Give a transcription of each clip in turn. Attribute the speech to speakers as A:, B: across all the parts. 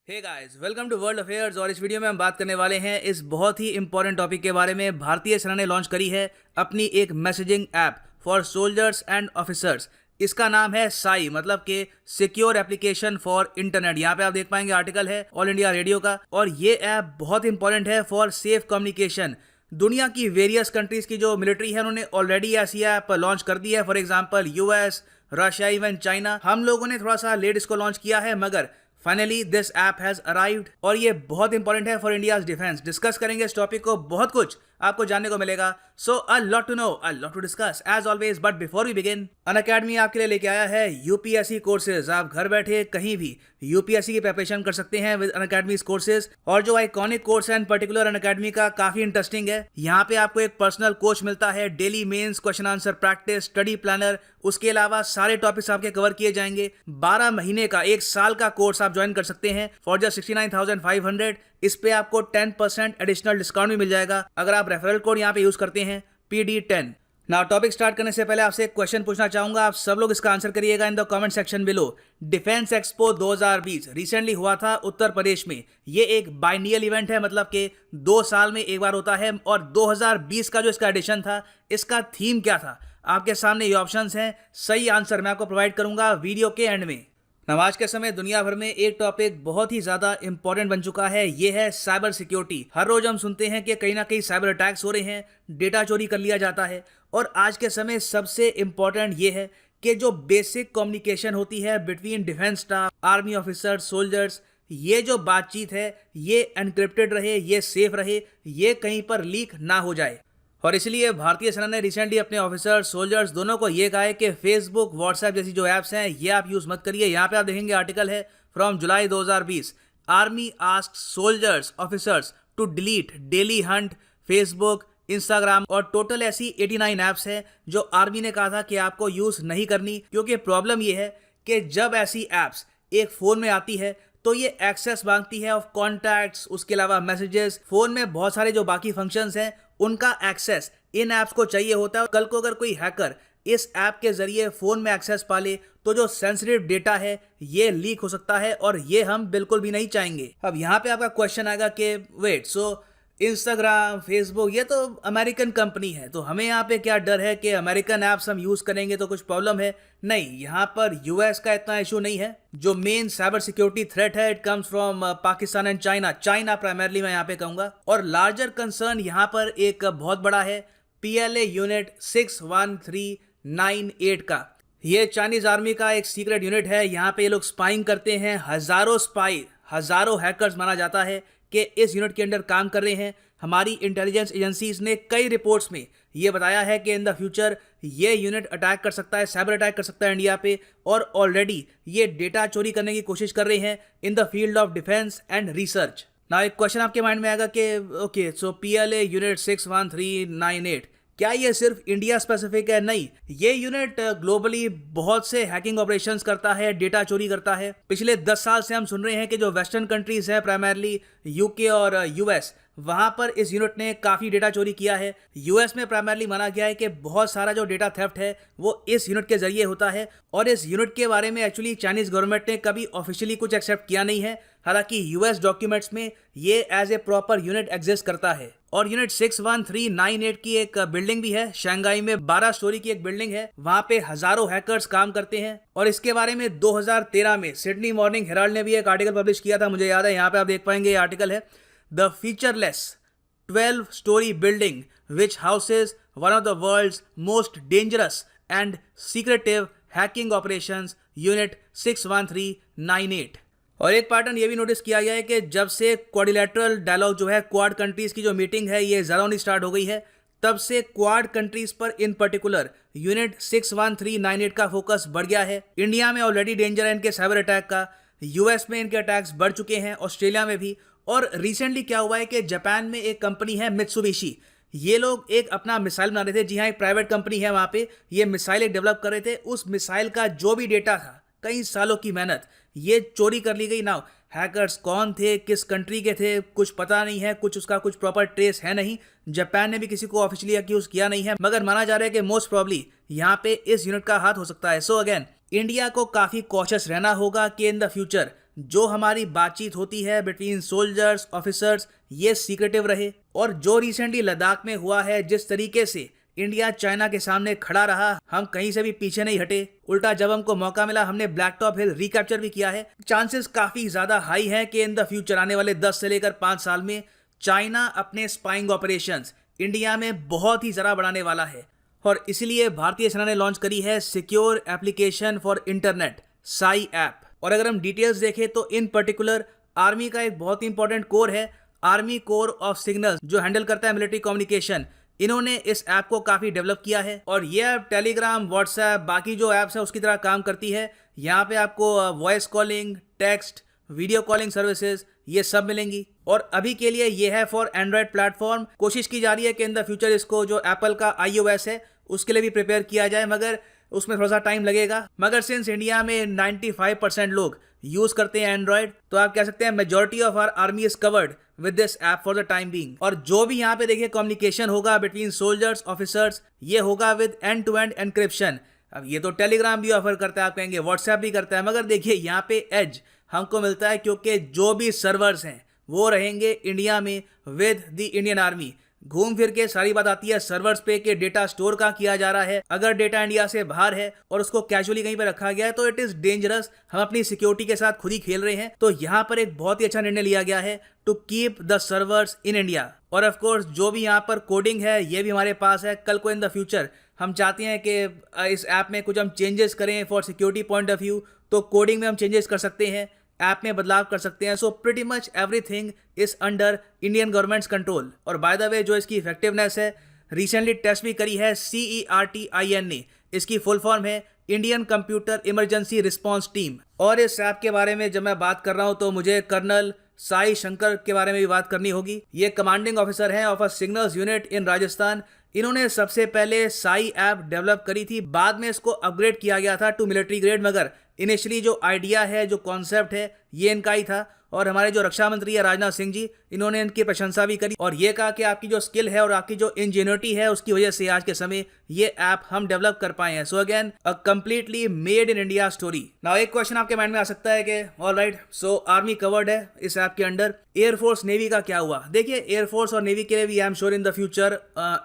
A: Hey guys, welcome to world affairs. और इस video में हम बात करने वाले हैं इस बहुत ही इंपॉर्टेंट टॉपिक के बारे में। भारतीय सेना ने लॉन्च करी है अपनी एक messaging app for soldiers and officers. इसका नाम है साई, मतलब कि सिक्योर एप्लीकेशन फॉर इंटरनेट। यहाँ पे आप देख पाएंगे आर्टिकल है ऑल इंडिया रेडियो का। और ये ऐप बहुत इंपॉर्टेंट है फॉर सेफ कम्युनिकेशन। दुनिया की वेरियस कंट्रीज की जो मिलिट्री है उन्होंने ऑलरेडी ऐसी ऐप लॉन्च कर दी है। For example US, Russia, even China. हम लोगों ने थोड़ा सा लेट इसको लॉन्च किया है, मगर finally this app has arrived और ये बहुत इंपॉर्टेंट है फॉर इंडियाज डिफेंस। डिस्कस करेंगे इस टॉपिक को, बहुत कुछ आपको जानने को मिलेगा। So a lot to know, a lot to discuss as always. But before we begin, Unacademy आपके लिए लेके आया है यूपीएससी कोर्सेज। आप घर बैठे कहीं भी यूपीएससी की प्रिपरेशन कर सकते हैं विद अनअकैडमी कोर्सेज। और जो आइकॉनिक कोर्स है इन पर्टिकुलर अनअकैडमी का काफी इंटरेस्टिंग है। यहाँ पे आपको एक पर्सनल कोच मिलता है, daily mains, question answer practice, study planner. उसके अलावा सारे टॉपिक्स आपके कवर किए जाएंगे। 12 महीने का, 1 साल का कोर्स आप ज्वाइन कर सकते हैं फॉर जस्ट 69,500। इस पे आपको 10% एडिशनल डिस्काउंट भी मिल जाएगा अगर आप रेफरल कोड यहाँ पे यूज करते हैं PD10। नाउ टॉपिक स्टार्ट करने से पहले आपसे एक क्वेश्चन पूछना चाहूंगा। आप सब लोग इसका आंसर करिएगा in the comment section below. Defence expo 2020 recently हुआ था उत्तर प्रदेश में। ये एक बाइनियल इवेंट है, मतलब कि 2 साल में एक बार होता है। और 2020 का जो इसका एडिशन था, इसका थीम क्या था? आपके सामने ये ऑप्शंस हैं। सही आंसर मैं आपको प्रोवाइड करूंगा वीडियो के एंड में। आज के समय दुनिया भर में एक टॉपिक बहुत ही ज्यादा इंपॉर्टेंट बन चुका है, ये है साइबर सिक्योरिटी। हर रोज हम सुनते हैं कि कहीं ना कहीं साइबर अटैक्स हो रहे हैं, डेटा चोरी कर लिया जाता है। और आज के समय सबसे इंपॉर्टेंट ये है कि जो बेसिक कम्युनिकेशन होती है between defence staff, army officer, soldiers, ये जो बातचीत है ये एनक्रिप्टेड रहे, ये सेफ रहे, ये कहीं पर लीक ना हो जाए। और इसलिए भारतीय सेना ने रिसेंटली अपने ऑफिसर्स, सोल्जर्स दोनों को ये कहा है कि फेसबुक, व्हाट्सएप जैसी जो ऐप्स हैं ये आप यूज मत करिए। यहाँ पे आप देखेंगे आर्टिकल है from July 2020। Army asks soldiers officers to delete Dailyhunt, Facebook, Instagram और टोटल ऐसी 89 ऐप्स हैं जो आर्मी ने कहा था कि आपको यूज नहीं करनी। क्योंकि प्रॉब्लम ये है कि जब ऐसी ऐप्स एक फोन में आती है तो ये एक्सेस मांगती है ऑफ कॉन्टैक्ट्स, उसके अलावा मैसेजेस। फोन में बहुत सारे जो बाकी फंक्शंस हैं उनका एक्सेस इन ऐप्स को चाहिए होता है। कल को अगर कोई हैकर इस ऐप के जरिए फोन में एक्सेस पा ले तो जो सेंसिटिव डेटा है ये लीक हो सकता है, और ये हम बिल्कुल भी नहीं चाहेंगे। अब यहाँ पे आपका क्वेश्चन आएगा कि वेट, सो इंस्टाग्राम, फेसबुक ये तो अमेरिकन कंपनी है, तो हमें यहाँ पे क्या डर है कि अमेरिकन ऐप्स हम यूज करेंगे तो कुछ प्रॉब्लम है? नहीं, यहाँ पर यूएस का इतना इशू नहीं है। जो मेन साइबर सिक्योरिटी थ्रेट है it comes from Pakistan and China primarily मैं यहाँ पे कहूंगा। और लार्जर कंसर्न यहाँ पर एक बहुत बड़ा है, PLA यूनिट 61398 का। ये चाइनीज आर्मी का एक सीक्रेट यूनिट है। यहाँ पे ये लोग स्पाइंग करते हैं। हजारों हैकर्स माना जाता है कि इस यूनिट के अंडर काम कर रहे हैं। हमारी इंटेलिजेंस एजेंसीज ने कई रिपोर्ट्स में ये बताया है कि इन द फ्यूचर ये यूनिट अटैक कर सकता है, साइबर अटैक कर सकता है इंडिया पे। और ऑलरेडी ये डेटा चोरी करने की कोशिश कर रहे हैं in the field of defence and research. ना एक क्वेश्चन आपके माइंड में आएगा कि ओके, सो PLA यूनिट 61398 क्या ये सिर्फ इंडिया स्पेसिफिक है? नहीं, ये यूनिट ग्लोबली बहुत से हैकिंग ऑपरेशंस करता है, डेटा चोरी करता है। पिछले 10 साल से हम सुन रहे हैं कि जो वेस्टर्न कंट्रीज हैं, प्राइमरली UK और US, वहां पर इस यूनिट ने काफी डेटा चोरी किया है। US में प्राइमरली माना गया है कि बहुत सारा जो डेटा थेफ्ट है वो इस यूनिट के जरिए होता है। और इस यूनिट के बारे में एक्चुअली चाइनीज गवर्नमेंट ने कभी ऑफिशियली कुछ एक्सेप्ट किया नहीं है। हालांकि US डॉक्यूमेंट्स में ये as a proper unit exist करता है। और यूनिट 61398 की एक बिल्डिंग भी है शंघाई में, 12 स्टोरी की एक बिल्डिंग है। वहां पे हजारों हैकर्स काम करते हैं। और इसके बारे में 2013 में सिडनी मॉर्निंग हेराल्ड ने भी एक आर्टिकल पब्लिश किया था, मुझे याद है। यहाँ पे आप देख पाएंगे ये आर्टिकल है, the featureless 12 story building which houses one of the world's most dangerous and secretive hacking operations, unit 61398। और एक पैटर्न ये भी नोटिस किया गया है कि जब से क्वाड्रिलैटरल डायलॉग जो है, क्वाड कंट्रीज की जो मीटिंग है ये ज्यादा होनी स्टार्ट हो गई है, तब से क्वाड कंट्रीज पर इन पर्टिकुलर यूनिट 61398 का फोकस बढ़ गया है। इंडिया में ऑलरेडी डेंजर है इनके साइबर अटैक का, US में इनके अटैक्स बढ़ चुके हैं, ऑस्ट्रेलिया में भी। और रिसेंटली क्या हुआ है कि जापान में एक कंपनी है मित्सुबिशी, ये लोग एक अपना मिसाइल बना रहे थे। जी हाँ, एक प्राइवेट कंपनी है, वहां पे ये मिसाइल एक डेवलप कर रहे थे। उस मिसाइल का जो भी डेटा था, कई सालों की मेहनत, ये चोरी कर ली गई। नाउ हैकर्स कौन थे, किस कंट्री के थे, कुछ पता नहीं है, कुछ उसका कुछ प्रॉपर ट्रेस है नहीं। जापान ने भी किसी को ऑफिशियली अक्यूज किया नहीं है, मगर माना जा रहा है कि मोस्ट प्रॉब्ली यहाँ पे इस यूनिट का हाथ हो सकता है। सो अगेन इंडिया को काफी कॉशियस रहना होगा कि इन द फ्यूचर जो हमारी बातचीत होती है बिटवीन सोल्जर्स ऑफिसर्स ये सीक्रेटिव रहे। और जो रिसेंटली लद्दाख में हुआ है, जिस तरीके से इंडिया चाइना के सामने खड़ा रहा, हम कहीं से भी पीछे नहीं हटे, उल्टा जब हमको मौका मिला हमने ब्लैक टॉप हिल रिकैप्चर भी किया है। चांसेस काफी ज्यादा हाई हैं कि इन द फ्यूचर आने वाले 10 से लेकर 5 साल में चाइना अपने स्पाइंग ऑपरेशंस इंडिया में बहुत ही ज़रा बढ़ाने वाला है। और इसलिए भारतीय सेना ने लॉन्च करी है secure application for internet Sai app. और अगर हम डिटेल्स देखें तो इन पर्टिकुलर आर्मी का एक बहुत ही इंपॉर्टेंट कोर है, आर्मी कोर ऑफ सिग्नल्स, जो हैंडल करता है मिलिट्री कम्युनिकेशन। इन्होंने इस ऐप को काफ़ी डेवलप किया है और ये ऐप टेलीग्राम, व्हाट्सएप, बाकी जो ऐप्स है उसकी तरह काम करती है। यहाँ पे आपको voice calling, text, video calling services ये सब मिलेंगी। और अभी के लिए ये है फॉर एंड्रॉयड प्लेटफॉर्म। कोशिश की जा रही है कि इन द फ्यूचर इसको जो एप्पल का iOS है उसके लिए भी प्रिपेयर किया जाए, मगर उसमें थोड़ा सा टाइम लगेगा। मगर सिंस इंडिया में 95% लोग यूज करते हैं एंड्रॉयड, तो आप कह सकते हैं majority of our army is covered with this app for the time being. और जो भी यहाँ पे देखिए कम्युनिकेशन होगा बिटवीन सोल्जर्स ऑफिसर्स, ये होगा with end to end encryption. अब ये तो टेलीग्राम भी ऑफर करता है, आप कहेंगे व्हाट्सएप भी करता है, मगर देखिए यहाँ पे एज हमको मिलता है क्योंकि जो भी सर्वर्स हैं वो रहेंगे इंडिया में विद द इंडियन आर्मी। घूम फिर के सारी बात आती है सर्वर्स पे कि डेटा स्टोर कहाँ किया जा रहा है। अगर डेटा इंडिया से बाहर है और उसको कैजुअली कहीं पे रखा गया है तो इट इज डेंजरस, हम अपनी सिक्योरिटी के साथ खुद ही खेल रहे हैं। तो यहाँ पर एक बहुत ही अच्छा निर्णय लिया गया है to keep the servers in India. और ऑफ कोर्स जो भी यहाँ पर कोडिंग है ये भी हमारे पास है। कल को इन द फ्यूचर हम चाहते हैं कि इस ऐप में कुछ हम चेंजेस करें for security point of view, तो कोडिंग में हम चेंजेस कर सकते हैं, ऐप में बदलाव कर सकते हैं। So pretty much everything is under Indian governments control. और बाय द वे जो इसकी इफेक्टिवनेस है रिसेंटली टेस्ट भी करी है CERTIN ने, इसकी फुल फॉर्म है Indian computer emergency response team. और इस ऐप के बारे में जब मैं बात कर रहा हूं तो मुझे कर्नल साई शंकर के बारे में भी बात करनी होगी। ये कमांडिंग ऑफिसर हैं of a signals unit in Rajasthan. इन्होंने सबसे पहले साई ऐप डेवलप करी थी, बाद में इसको अपग्रेड किया गया था टू मिलिट्री ग्रेड, मगर इनिशियली जो आइडिया है, जो कॉन्सेप्ट है, ये इनका ही था। और हमारे जो रक्षा मंत्री है राजनाथ सिंह जी, इन्होंने इनकी प्रशंसा भी करी और ये कहा कि आपकी जो स्किल है और आपकी जो इंजीनियरिटी है उसकी वजह से आज के समय ये ऐप हम डेवलप कर पाए हैं। So again a completely made in India story. Now एक क्वेश्चन आपके माइंड में आ सकता है कि ऑलराइट, सो आर्मी कवर्ड है इस ऐप के अंडर, एयरफोर्स नेवी का क्या हुआ? देखिए एयरफोर्स और नेवी के लिए भी I am sure in the future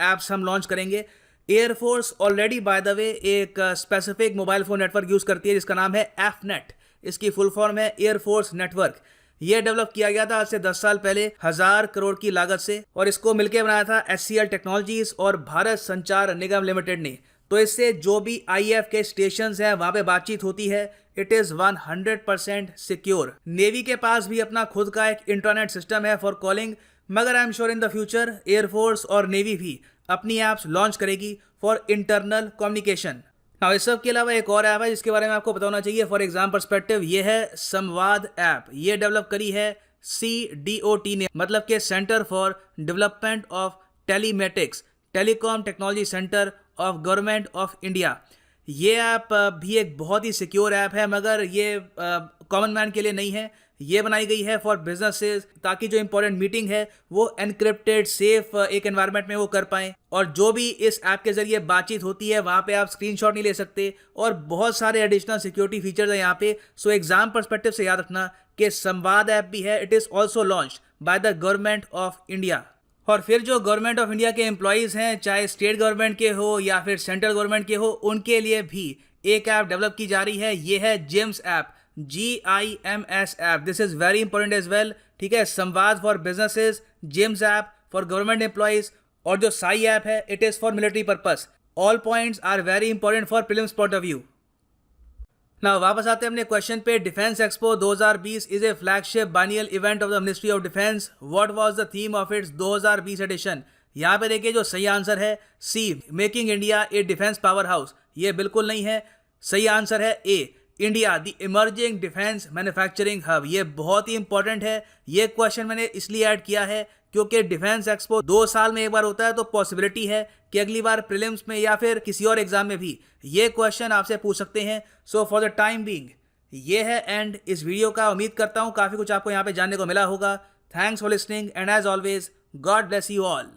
A: apps हम लॉन्च करेंगे। Air force already by the way एक specific mobile phone network use करती है जिसका नाम है एफनेट। इसकी फुल फॉर्म है एयरफोर्स नेटवर्क। ये डेवलप किया गया था आज से 10 साल पहले 1000 करोड़ की लागत से, और इसको मिलकर बनाया था SCL टेक्नोलॉजीज और भारत संचार निगम लिमिटेड ने। तो इससे जो भी IF के स्टेशन हैं वहां पे बातचीत होती है, इट इज 100% सिक्योर। नेवी के पास भी अपना खुद का एक इंटरनेट सिस्टम है फॉर कॉलिंग, मगर आई am sure in the future air force और नेवी भी अपनी ऐप्स लॉन्च करेगी फॉर इंटरनल कम्युनिकेशन। नाउ इस सब के अलावा एक और ऐप है जिसके बारे में आपको पता होना चाहिए फॉर एग्जाम पर्सपेक्टिव, ये है संवाद ऐप। ये डेवलप करी है CDOT ने, मतलब के centre for development of telematics, telecom technology centre of government of India. ये ऐप भी एक बहुत ही सिक्योर ऐप है, मगर ये कॉमन मैन के लिए नहीं है। ये बनाई गई है फॉर बिजनेसेस, ताकि जो इंपॉर्टेंट मीटिंग है वो एनक्रिप्टेड सेफ एक एनवायरनमेंट में वो कर पाएं। और जो भी इस ऐप के जरिए बातचीत होती है वहाँ पे आप स्क्रीनशॉट नहीं ले सकते, और बहुत सारे एडिशनल सिक्योरिटी फीचर्स हैं यहाँ पे। सो एग्जाम पर्सपेक्टिव से याद रखना कि संवाद ऐप भी है, it is also launch by the government of India. और फिर जो गवर्नमेंट ऑफ इंडिया के एम्प्लॉयज़ हैं, चाहे स्टेट गवर्नमेंट के हो या फिर सेंट्रल गवर्नमेंट के हो, उनके लिए भी एक ऐप डेवलप की जा रही है। ये है GIMS app, GIMS app. This is very important as well. ठीक है, Samvad for businesses, GIMS app for government employees, और जो साई ऐप है it is for military purpose. All points are very important for prelims point of view. ना वापस आते हैं अपने क्वेश्चन पे। Defence expo 2020 is a flagship biennial event of the ministry of defence. What was the theme of it's 2020 addition? यहाँ पे देखिए जो सही आंसर है C, मेकिंग इंडिया ए डिफेंस पावर हाउस। ये बिल्कुल नहीं है। सही आंसर है A, India the emerging defence manufacturing hub. ये बहुत ही इंपॉर्टेंट है। ये क्वेश्चन मैंने इसलिए ऐड किया है क्योंकि डिफेंस एक्सपो 2 साल में एक बार होता है, तो पॉसिबिलिटी है कि अगली बार प्रीलिम्स में या फिर किसी और एग्जाम में भी ये क्वेश्चन आपसे पूछ सकते हैं। So for the time being ये है एंड इस वीडियो का। उम्मीद करता हूँ काफ़ी कुछ आपको यहाँ पे जानने को मिला होगा। Thanks for listening and as always God bless you all.